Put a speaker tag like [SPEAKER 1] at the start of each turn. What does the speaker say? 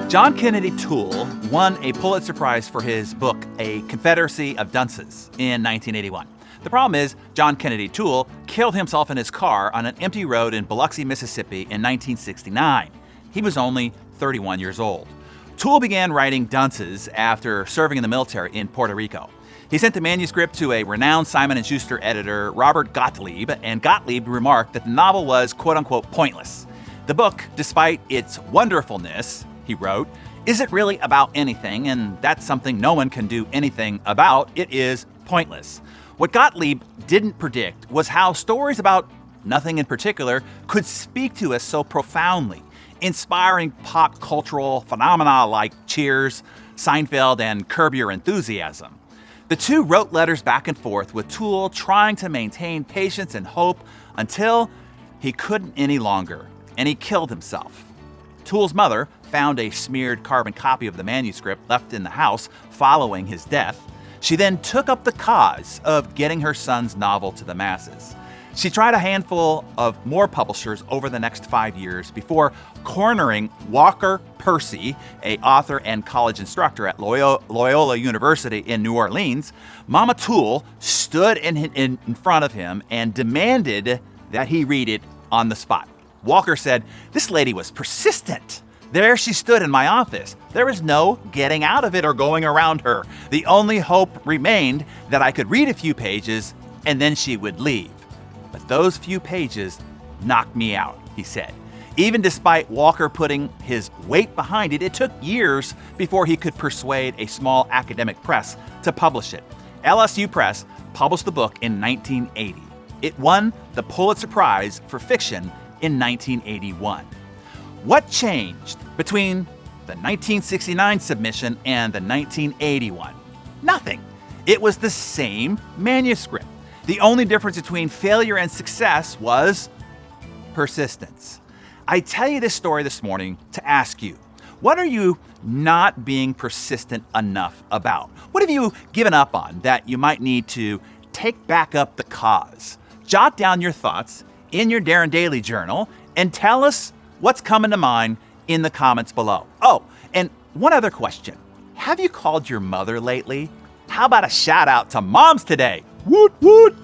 [SPEAKER 1] John Kennedy Toole won a Pulitzer Prize for his book, A Confederacy of Dunces, in 1981. The problem is, John Kennedy Toole killed himself in his car on an empty road in Biloxi, Mississippi in 1969. He was only 31 years old. Toole began writing dunces after serving in the military in Puerto Rico. He sent the manuscript to a renowned Simon & Schuster editor, Robert Gottlieb, and Gottlieb remarked that the novel was quote-unquote pointless. The book, despite its wonderfulness, he wrote, isn't really about anything, and that's something no one can do anything about. It is pointless. What Gottlieb didn't predict was how stories about nothing in particular could speak to us so profoundly, inspiring pop cultural phenomena like Cheers, Seinfeld, and Curb Your Enthusiasm. The two wrote letters back and forth, with Toole trying to maintain patience and hope until he couldn't any longer, and he killed himself. Toole's mother found a smeared carbon copy of the manuscript left in the house following his death. She then took up the cause of getting her son's novel to the masses. She tried a handful of more publishers over the next 5 years before cornering Walker Percy, an author and college instructor at Loyola University in New Orleans. Mama Toole stood in front of him and demanded that he read it on the spot. Walker said, "This lady was persistent. There she stood in my office. There was no getting out of it or going around her. The only hope remained that I could read a few pages and then she would leave. But those few pages knocked me out," he said. Even despite Walker putting his weight behind it, it took years before he could persuade a small academic press to publish it. LSU Press published the book in 1980. It won the Pulitzer Prize for fiction in 1981. What changed between the 1969 submission and the 1981? Nothing. It was the same manuscript. The only difference between failure and success was persistence. I tell you this story this morning to ask you, what are you not being persistent enough about? What have you given up on that you might need to take back up the cause? Jot down your thoughts in your Darren Daily Journal and tell us what's coming to mind in the comments below. Oh, and one other question. Have you called your mother lately? How about a shout out to moms today? Woot woot!